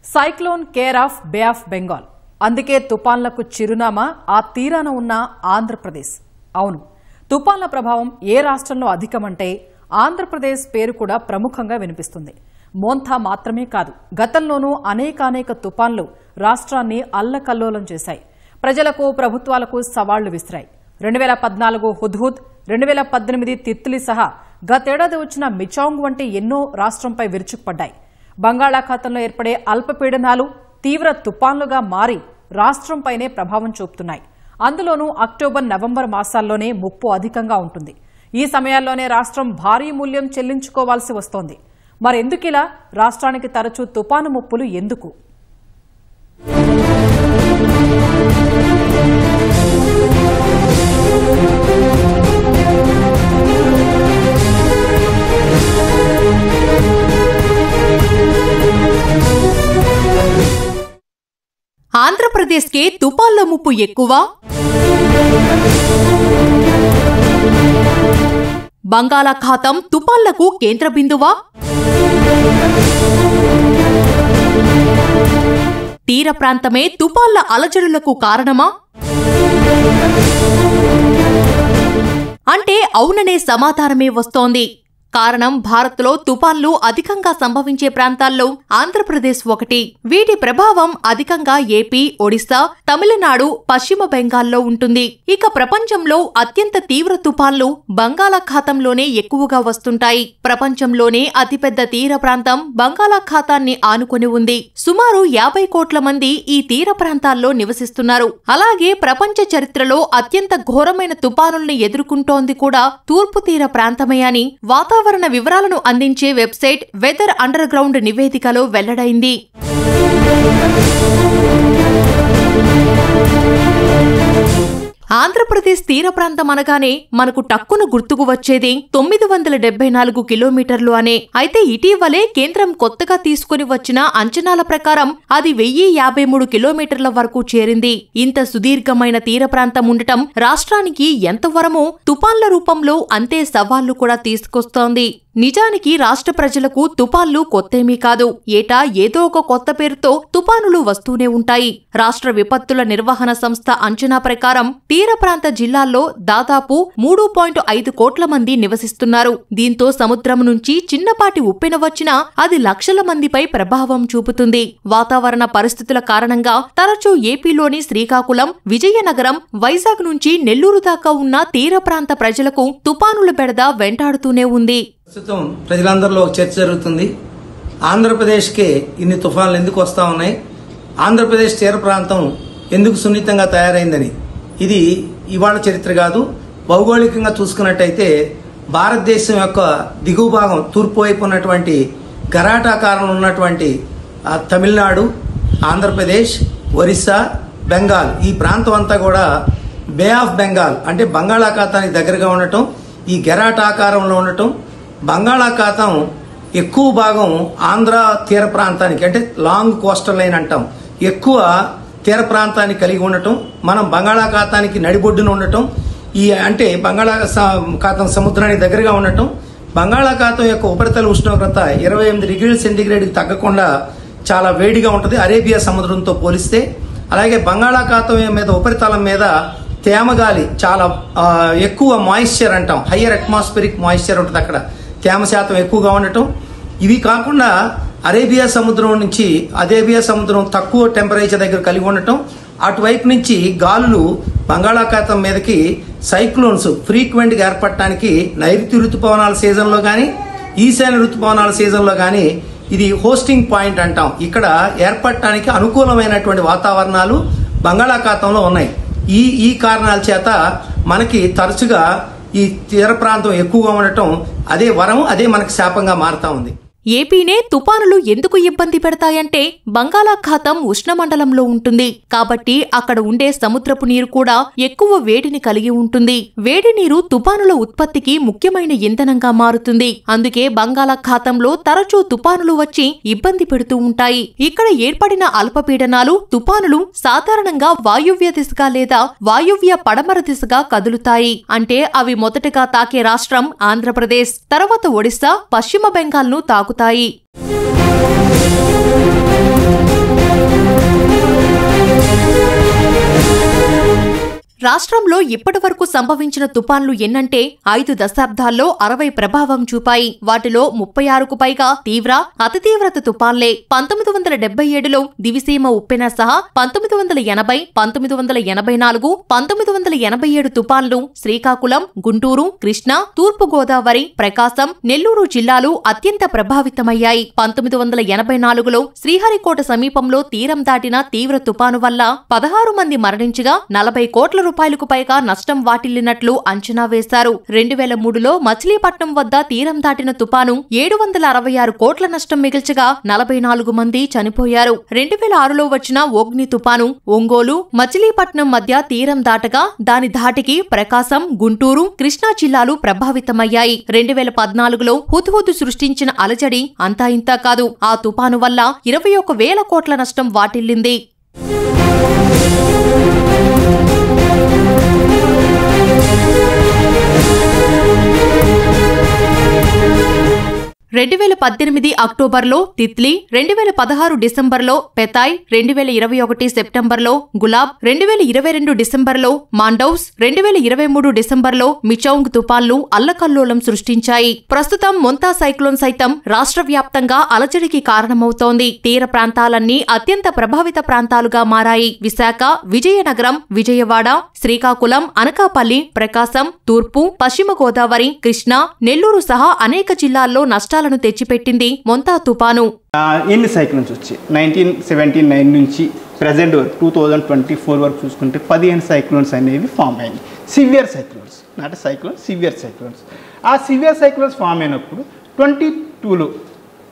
Cyclone care of Bay of Bengal. అందుకే తుపాన్లకు చిరునామా ఆ తీరాన ఉన్న ఆంధ్రప్రదేశ్. అవును, తుపాన్ల ప్రభావం ఏ రాష్ట్రంలో అధికమంటే ఆంధ్రప్రదేశ్ పేరు కూడా ప్రముఖంగా వినిపిస్తుంది. మోంథా మాత్రమే కాదు, గతంలోనూ అనేక తుపాన్లు రాష్ట్రాన్ని అల్లకల్లోలం చేశాయి. ప్రజలకు ప్రభుత్వాలకు సవాళ్లు విసిరాయి. 2014 హుద్హుద్, 2018 తిత్లీ సహా గతేడాది వచ్చిన మిచాంగ్ వంటి ఎన్నో రాష్ట్రంపై విరుచుకుపడ్డాయి. బంగాళాఖాతంలో ఏర్పడే అల్పపీడనాలు తీవ్ర తుపాన్లుగా మారి రాష్ట్రంపైనే ప్రభావం చూపుతున్నాయి. అందులోనూ అక్టోబర్, నవంబర్ మాసాల్లోనే ముప్పు అధికంగా ఉంటుంది. ఈ సమయాల్లోనే రాష్ట్రం భారీ మూల్యం చెల్లించుకోవాల్సి వస్తోంది. మరెందుకిలా? రాష్ట్రానికి తరచూ తుపాను ముప్పులు ఎందుకు? ఆంధ్రప్రదేశ్కే తుపాన్ల ముప్పు ఎక్కువ? బంగాళాఖాతం తుపాన్లకు కేంద్ర బిందువా? తీర ప్రాంతమే తుపాన్ల అలజడులకు కారణమా? అంటే అవుననే సమాధానమే వస్తోంది. కారణం, భారత్లో తుపాన్లు అధికంగా సంభవించే ప్రాంతాల్లో ఆంధ్రప్రదేశ్ ఒకటి. వీటి ప్రభావం అధికంగా ఏపీ, ఒడిశా, తమిళనాడు, పశ్చిమ బెంగాల్లో ఉంటుంది. ఇక ప్రపంచంలో అత్యంత తీవ్ర తుపాన్లు బంగాళాఖాతంలోనే ఎక్కువగా వస్తుంటాయి. ప్రపంచంలోనే అతిపెద్ద తీర ప్రాంతం బంగాళాఖాతాన్ని ఆనుకొని ఉంది. సుమారు 50 కోట్ల మంది ఈ తీర ప్రాంతాల్లో నివసిస్తున్నారు. అలాగే ప్రపంచ చరిత్రలో అత్యంత ఘోరమైన తుపానుల్ని ఎదుర్కొంటోంది కూడా తూర్పు తీర ప్రాంతమే అని వాతావరణ వివరాలను అందించే వెబ్సైట్ వెదర్ అండర్ గ్రౌండ్ నివేదికలో వెల్లడైంది. ఆంధ్రప్రదేశ్ తీర ప్రాంతం అనగానే మనకు టక్కును గుర్తుకు వచ్చేది 974 కిలోమీటర్లు అనే. అయితే ఇటీవలే కేంద్రం కొత్తగా తీసుకుని వచ్చిన అంచనాల ప్రకారం అది 1053 కిలోమీటర్ల వరకు చేరింది. ఇంత సుదీర్ఘమైన తీర ప్రాంతం ఉండటం రాష్ట్రానికి ఎంతవరమో తుపాన్ల రూపంలో అంతే సవాళ్లు కూడా తీసుకొస్తోంది. నిజానికి రాష్ట్ర ప్రజలకు తుపాన్లు కొత్తేమీ కాదు. ఏటా ఏదో ఒక కొత్త పేరుతో తుపానులు వస్తూనే ఉంటాయి. రాష్ట్ర విపత్తుల నిర్వహణ సంస్థ అంచనా ప్రకారం తీర ప్రాంత జిల్లాల్లో దాదాపు 3.5 కోట్ల మంది నివసిస్తున్నారు. దీంతో సముద్రం నుంచి చిన్నపాటి ఉప్పెన వచ్చినా అది లక్షల మందిపై ప్రభావం చూపుతుంది. వాతావరణ పరిస్థితుల కారణంగా తరచూ ఏపీలోని శ్రీకాకుళం, విజయనగరం, వైజాగ్ నుంచి నెల్లూరు దాకా ఉన్న తీర ప్రాంత ప్రజలకు తుపానుల బెడద వెంటాడుతూనే ఉంది. ప్రస్తుతం ప్రజలందరిలో ఒక చర్చ జరుగుతుంది. ఆంధ్రప్రదేశ్కే ఇన్ని తుఫాన్లు ఎందుకు వస్తా ఉన్నాయి, ఆంధ్రప్రదేశ్ తీర ప్రాంతం ఎందుకు సున్నితంగా తయారైందని. ఇది ఇవాళ చరిత్ర కాదు. భౌగోళికంగా చూసుకున్నట్టయితే భారతదేశం యొక్క దిగువ భాగం తూర్పు వైపు ఉన్నటువంటి గరాటాకారంలో ఉన్నటువంటి తమిళనాడు, ఆంధ్రప్రదేశ్, ఒరిస్సా, బెంగాల్, ఈ ప్రాంతం అంతా కూడా బే ఆఫ్ బెంగాల్ అంటే బంగాళాఖాతానికి దగ్గరగా ఉండటం, ఈ గెరాటాకారంలో ఉండటం, బంగాళాఖాతం ఎక్కువ భాగం ఆంధ్ర తీర ప్రాంతానికి అంటే లాంగ్ కోస్టల్ లైన్ అంటాం, ఎక్కువ తీర ప్రాంతాన్ని కలిగి ఉండటం, మనం బంగాళాఖాతానికి నడిబొడ్డున ఉండటం, ఈ అంటే బంగాళాఖాతం సముద్రానికి దగ్గరగా ఉండటం, బంగాళాఖాతం యొక్క ఉపరితల ఉష్ణోగ్రత 28 డిగ్రీల సెంటీగ్రేడ్కి తగ్గకుండా చాలా వేడిగా ఉంటుంది అరేబియా సముద్రంతో పోలిస్తే. అలాగే బంగాళాఖాతం మీద ఉపరితలం మీద తేమగాలి చాలా ఎక్కువ మాయిశ్చర్ అంటాం, హయ్యర్ అట్మాస్ఫిరిక్ మాయిశ్చర్ ఉంటుంది, అక్కడ తేమ శాతం ఎక్కువగా ఉండటం. ఇవి కాకుండా అరేబియా సముద్రం తక్కువ టెంపరేచర్ దగ్గర కలిగి ఉండటం, అటువైపు నుంచి గాలులు బంగాళాఖాతం మీదకి సైక్లోన్స్ ఫ్రీక్వెంట్ గా ఏర్పడటానికి నైరుతి ఋతుపవనాల సీజన్లో కానీ ఈశాన్య ఋతుపవనాల సీజన్లో కానీ ఇది హోస్టింగ్ పాయింట్ అంటాం. ఇక్కడ ఏర్పడటానికి అనుకూలమైనటువంటి వాతావరణాలు బంగాళాఖాతంలో ఉన్నాయి. ఈ కారణాల చేత మనకి తరచుగా ఈ తీర ప్రాంతం ఎక్కువగా ఉండటం అదే వరం, అదే మనకి శాపంగా మారుతా ఉంది. ఏపీనే తుపానులు ఎందుకు ఇబ్బంది పెడతాయంటే బంగాళాఖాతం ఉష్ణమండలంలో ఉంటుంది కాబట్టి అక్కడ ఉండే సముద్రపు నీరు కూడా ఎక్కువ వేడిని కలిగి ఉంటుంది. వేడి నీరు తుపానుల ఉత్పత్తికి ముఖ్యమైన ఇంధనంగా మారుతుంది. అందుకే బంగాళాఖాతంలో తరచూ తుపానులు వచ్చి ఇబ్బంది పెడుతూ ఉంటాయి. ఇక్కడ ఏర్పడిన అల్పపీడనాలు, తుపానులు సాధారణంగా వాయువ్య దిశగా లేదా వాయువ్య పడమర దిశగా కదులుతాయి. అంటే అవి మొదటగా తాకే రాష్ట్రం ఆంధ్రప్రదేశ్, తర్వాత ఒడిశా, పశ్చిమ బెంగాల్ను తాకుతాయి. రాష్ట్రంలో ఇప్పటివరకు సంభవించిన తుపాన్లు ఎన్నంటే 5 దశాబ్దాల్లో 60 ప్రభావం చూపాయి. వాటిలో 36కు పైగా తీవ్ర, అతి తీవ్రత తుపాన్లే. 1977లో దివిసీమ ఉప్పెన సహా 1980, 1984, 1987 తుపాన్లు శ్రీకాకుళం, గుంటూరు, కృష్ణా, తూర్పు గోదావరి, ప్రకాశం, నెల్లూరు జిల్లాలు అత్యంత ప్రభావితమయ్యాయి. 1984లో శ్రీహరికోట సమీపంలో తీరం దాటిన తీవ్ర తుపాను వల్ల 16 మంది మరణించగా 40 కోట్ల రూపాయలకు పైగా నష్టం వాటిల్లినట్లు అంచనా వేశారు. 2003లో మచిలీపట్నం వద్ద తీరం దాటిన తుపాను 766 కోట్ల నష్టం మిగిల్చగా 44 మంది చనిపోయారు. 2006లో వచ్చిన ఓగ్ని తుపాను ఒంగోలు, మచిలీపట్నం మధ్య తీరం దాటగా దాని ధాటికి ప్రకాశం, గుంటూరు, కృష్ణా జిల్లాలు ప్రభావితమయ్యాయి. 2014లో హుద్హుద్ సృష్టించిన అలజడి అంతా ఇంతా కాదు. ఆ తుపాను వల్ల 21,000 కోట్ల నష్టం వాటిల్లింది. 2018 అక్టోబర్లో తిత్లీ, 2016 డిసెంబర్లో పెతాయ్, 2021 సెప్టెంబర్లో గులాబ్, 2022 డిసెంబర్లో మాండౌస్, 2023 డిసెంబర్లో మిచౌంగ్ తుపాన్లు అల్లకల్లోలం సృష్టించాయి. ప్రస్తుతం మొంతా సైక్లోన్ సైతం రాష్ట్ర వ్యాప్తంగా అలజడికి కారణమవుతోంది. తీర ప్రాంతాలన్నీ అత్యంత ప్రభావిత ప్రాంతాలుగా మారాయి. విశాఖ, విజయనగరం, విజయవాడ, శ్రీకాకుళం, అనకాపల్లి, ప్రకాశం, తూర్పు, పశ్చిమ గోదావరి, కృష్ణా, నెల్లూరు సహా అనేక జిల్లాల్లో నష్టాలను తెచ్చిపెట్టింది మొంతా తుపాను. ఎన్ని సైక్లోన్స్ వచ్చి 1979 నుంచి ప్రెజెంట్ వరకు 2024 వరకు చూసుకుంటే 15 సైక్లోన్స్ అనేవి ఫామ్ అయ్యాయి. Severe cyclones, not cyclone, severe cyclones. ఆ సివియర్ సైక్లోన్స్ ఫామ్ అయినప్పుడు 22లో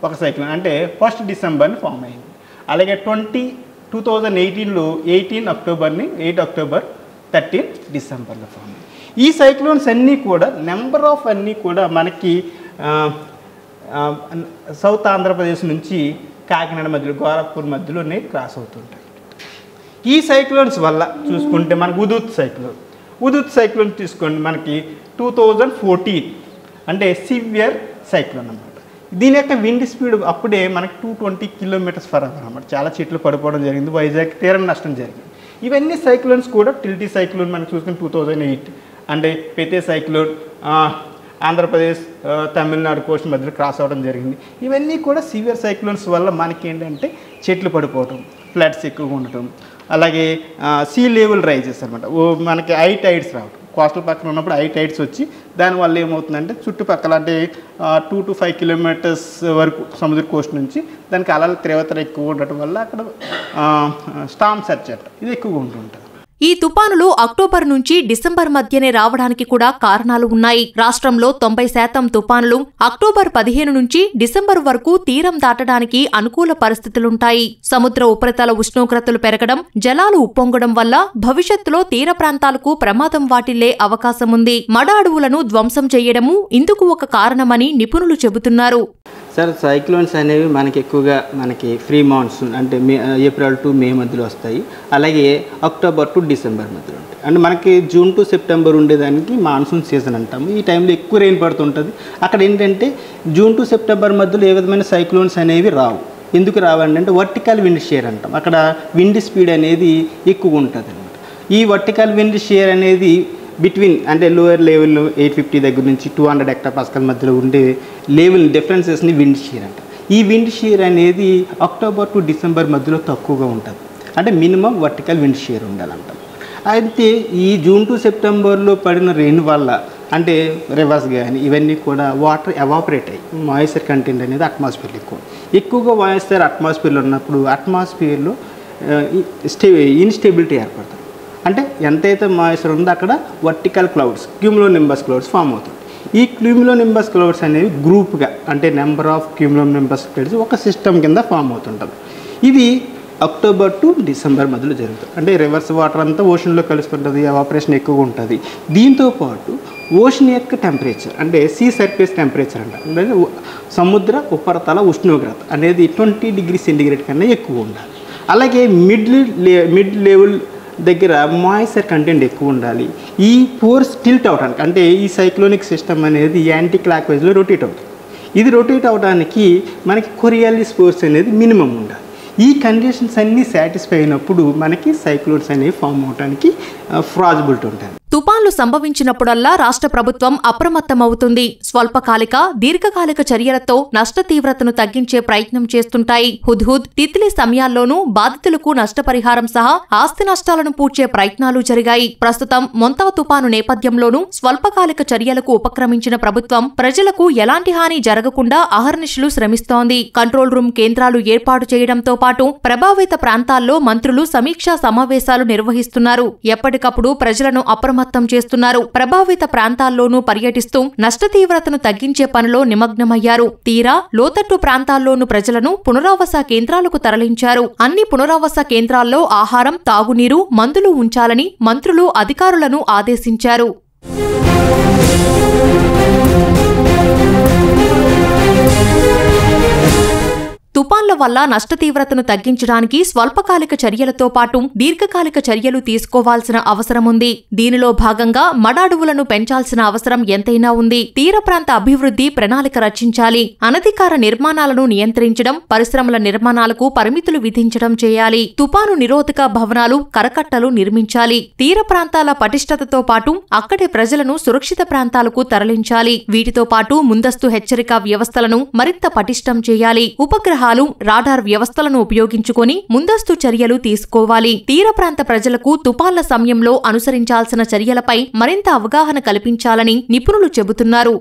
ఒక సైక్లోన్ అంటే 1 డిసెంబర్ని ఫామ్ అయింది. అలాగే 2018లో 18 అక్టోబర్ని, 8 అక్టోబర్, 13 డిసెంబర్లో ఫామ్ అయింది. ఈ సైక్లోన్స్ అన్నీ కూడా నెంబర్ ఆఫ్ అన్నీ కూడా మనకి సౌత్ ఆంధ్రప్రదేశ్ నుంచి కాకినాడ మధ్యలో, గోరఖ్పూర్ మధ్యలోనే క్రాస్ అవుతుంటాయి. ఈ సైక్లోన్స్ వల్ల చూసుకుంటే మనకు ఉదుత్ సైక్లోన్ తీసుకోండి, మనకి 2014 అంటే సివియర్ సైక్లోన్ అన్నమాట. దీని యొక్క విండ్ స్పీడ్ అప్పుడే మనకి 220 కిలోమీటర్స్ పర్ అవర్ అన్నమాట. చాలా చెట్లు పడిపోవడం జరిగింది, వైజాగ్ తీరం నష్టం జరిగింది. ఇవన్నీ సైక్లోన్స్ కూడా టిల్టీ సైక్లోన్ మనకి చూసుకుంటే 2008 అంటే పెతే సైక్లోన్ ఆంధ్రప్రదేశ్, తమిళనాడు కోస్ట్ మధ్యలో క్రాస్ అవ్వడం జరిగింది. ఇవన్నీ కూడా సివియర్ సైక్లోన్స్ వల్ల మనకి ఏంటంటే చెట్లు పడిపోవటం, ఫ్లడ్స్ ఎక్కువగా ఉండటం, అలాగే సీ లెవెల్ రైజెస్ అనమాట. మనకి హై టైడ్స్ రావడం, కోస్టల్ పక్కన ఉన్నప్పుడు హై టైడ్స్ వచ్చి దానివల్ల ఏమవుతుందంటే చుట్టుపక్కల అంటే 2 to 5 కిలోమీటర్స్ వరకు సముద్ర కోస్ట్ నుంచి దానికి అలల తీవ్రత ఎక్కువ ఉండటం వల్ల అక్కడ స్టార్మ్ సర్జ్ ఇది ఎక్కువగా ఉంటుంటుంది. ఈ తుపానులు అక్టోబర్ నుంచి డిసెంబర్ మధ్యనే రావడానికి కూడా కారణాలు ఉన్నాయి. రాష్ట్రంలో 90% తుపానులు అక్టోబర్ 15 నుంచి డిసెంబర్ వరకు తీరం దాటడానికి అనుకూల పరిస్థితులుంటాయి. సముద్ర ఉపరితల ఉష్ణోగ్రతలు పెరగడం, జలాలు ఉప్పొంగడం వల్ల భవిష్యత్తులో తీర ప్రాంతాలకు ప్రమాదం వాటిల్లే అవకాశముంది. మడ అడవులను ధ్వంసం చేయడము ఇందుకు ఒక కారణమని నిపుణులు చెబుతున్నారు. సార్, సైక్లోన్స్ అనేవి మనకి ఎక్కువగా ఫ్రీ మాన్సూన్ అంటే ఏప్రిల్ టు మే మధ్యలో వస్తాయి. అలాగే అక్టోబర్ టు డిసెంబర్ మధ్యలో ఉంటాయి. అంటే మనకి జూన్ టు సెప్టెంబర్ ఉండేదానికి మాన్సూన్ సీజన్ అంటాము. ఈ టైంలో ఎక్కువ రెయిన్ పడుతుంటుంది. అక్కడ ఏంటంటే జూన్ టు సెప్టెంబర్ మధ్యలో ఏ విధమైన సైక్లోన్స్ అనేవి రావు. ఎందుకు రావండి అంటే వర్టికల్ విండ్ షేర్ అంటాం. అక్కడ విండ్ స్పీడ్ అనేది ఎక్కువ ఉంటుంది అనమాట. ఈ వర్టికల్ విండ్ షేర్ అనేది బిట్వీన్ అంటే లోయర్ లెవెల్ 850 దగ్గర నుంచి 200 హెక్టాపాస్కల్ మధ్యలో ఉండే లెవెల్ డిఫరెన్సెస్ని విండ్ షీర్ అంటారు. ఈ విండ్ షీర్ అనేది అక్టోబర్ టు డిసెంబర్ మధ్యలో తక్కువగా ఉంటుంది. అంటే మినిమం వర్టికల్ విండ్ షీర్ ఉండాలంటాం. అయితే ఈ జూన్ టు సెప్టెంబర్లో పడిన రెయిన్ వల్ల అంటే రివర్స్ కానీ ఇవన్నీ కూడా వాటర్ ఎవాపరేట్ అయ్యి మాయిశ్చర్ కంటెంట్ అనేది అట్మాస్ఫియర్లో ఎక్కువగా మాయిశ్చర్ అట్మాస్ఫియర్లో ఉన్నప్పుడు అట్మాస్ఫియర్లో ఇన్స్టెబిలిటీ ఏర్పడుతుంది. అంటే ఎంతైతే మాయిశ్చర్ ఉందో అక్కడ vertical clouds, cumulonimbus clouds form అవుతాయి. ఈ క్యూములోనింబస్ క్లౌడ్స్ అనేవి గ్రూప్గా అంటే నెంబర్ ఆఫ్ క్యూములోనింబస్ క్లౌడ్స్ ఒక సిస్టమ్ కింద ఫామ్ అవుతుంటుంది. ఇది అక్టోబర్ టు డిసెంబర్ మధ్యలో జరుగుతుంది. అంటే రివర్స్ వాటర్ అంతా ఓషన్లో కలుస్తుంటుంది, ఎవాపరేషన్ ఎక్కువగా ఉంటుంది. దీంతోపాటు ఓషన్ యొక్క టెంపరేచర్ అంటే సీ సర్ఫేస్ టెంపరేచర్ అంటే సముద్ర ఉపరితల ఉష్ణోగ్రత అనేది 20 డిగ్రీ సెంటిగ్రేడ్ కన్నా ఎక్కువ ఉండాలి. అలాగే మిడ్ లెవెల్ దగ్గర మాయిశ్చర్ కంటెంట్ ఎక్కువ ఉండాలి. ఈ ఫోర్స్ టిల్ట్ అవడానికి అంటే ఈ సైక్లోనిక్ సిస్టమ్ అనేది యాంటీ క్లాక్ వైజ్లో రొటేట్ అవుతుంది. ఇది రొటేట్ అవడానికి మనకి కొరియాలిస్ ఫోర్స్ అనేది మినిమం ఉండాలి. ఈ కండిషన్స్ అన్నీ సాటిస్ఫై అయినప్పుడు మనకి సైక్లోన్స్ అనేవి ఫామ్ అవడానికి పాసిబిలిటీ ఉంటుంది. తుపాన్లు సంభవించినప్పుడల్లా రాష్ట్ర ప్రభుత్వం అప్రమత్తమవుతుంది. స్వల్పకాలిక, దీర్ఘకాలిక చర్యలతో నష్ట తీవ్రతను తగ్గించే ప్రయత్నం చేస్తుంటాయి. హుద్హుద్, తిత్లీ సమయాల్లోనూ బాధితులకు నష్టపరిహారం సహా ఆస్తి నష్టాలను పూడ్చే ప్రయత్నాలు జరిగాయి. ప్రస్తుతం మొంతా తుపాను నేపథ్యంలోనూ స్వల్పకాలిక చర్యలకు ఉపక్రమించిన ప్రభుత్వం ప్రజలకు ఎలాంటి హాని జరగకుండా అహర్నిశలు శ్రమిస్తోంది. కంట్రోల్ రూమ్ కేంద్రాలు ఏర్పాటు చేయడంతో పాటు ప్రభావిత ప్రాంతాల్లో మంత్రులు సమీక్షా సమావేశాలు నిర్వహిస్తున్నారు. ఎప్పటికప్పుడు ప్రజలను అప్రమత్తం చేస్తున్నారు. ప్రభావిత ప్రాంతాల్లోనూ పర్యటిస్తూ నష్ట తీవ్రతను తగ్గించే పనిలో నిమగ్నమయ్యారు. తీరా లోతట్టు ప్రాంతాల్లోనూ ప్రజలను పునరావాస కేంద్రాలకు తరలించారు. అన్ని పునరావాస కేంద్రాల్లో ఆహారం, తాగునీరు, మందులు ఉంచాలని మంత్రులు అధికారులను ఆదేశించారు. తుపాన్ల వల్ల నష్ట తీవ్రతను తగ్గించడానికి స్వల్పకాలిక చర్యలతో పాటు దీర్ఘకాలిక చర్యలు తీసుకోవాల్సిన అవసరముంది. దీనిలో భాగంగా మడాడువులను పెంచాల్సిన అవసరం ఎంతైనా ఉంది. తీర ప్రాంత అభివృద్ధి ప్రణాళిక రచించాలి. అనధికార నిర్మాణాలను నియంత్రించడం, పరిశ్రమల నిర్మాణాలకు పరిమితులు విధించడం చేయాలి. తుపాను నిరోధక భవనాలు, కరకట్టలు నిర్మించాలి. తీర ప్రాంతాల పటిష్టతతో పాటు అక్కడి ప్రజలను సురక్షిత ప్రాంతాలకు తరలించాలి. వీటితో పాటు ముందస్తు హెచ్చరిక వ్యవస్థలను మరింత పటిష్టం చేయాలి. ఉపగ్రహాలు, రాడార్ వ్యవస్థలను ఉపయోగించుకొని ముందస్తు చర్యలు తీసుకోవాలి. తీర ప్రాంత ప్రజలకు తుపాన్ల సమయంలో అనుసరించాల్సిన చర్యలపై మరింత అవగాహన కల్పించాలని నిపుణులు చెబుతున్నారు.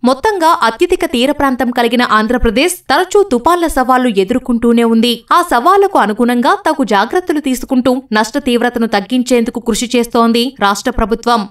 మొత్తంగా అత్యధిక తీర ప్రాంతం కలిగిన ఆంధ్రప్రదేశ్ తరచూ తుపాన్ల సవాళ్లు ఎదుర్కొంటూనే ఉంది. ఆ సవాళ్లకు అనుగుణంగా తగు జాగ్రత్తలు తీసుకుంటూ నష్ట తీవ్రతను తగ్గించేందుకు కృషి చేస్తోంది రాష్ట్ర ప్రభుత్వం.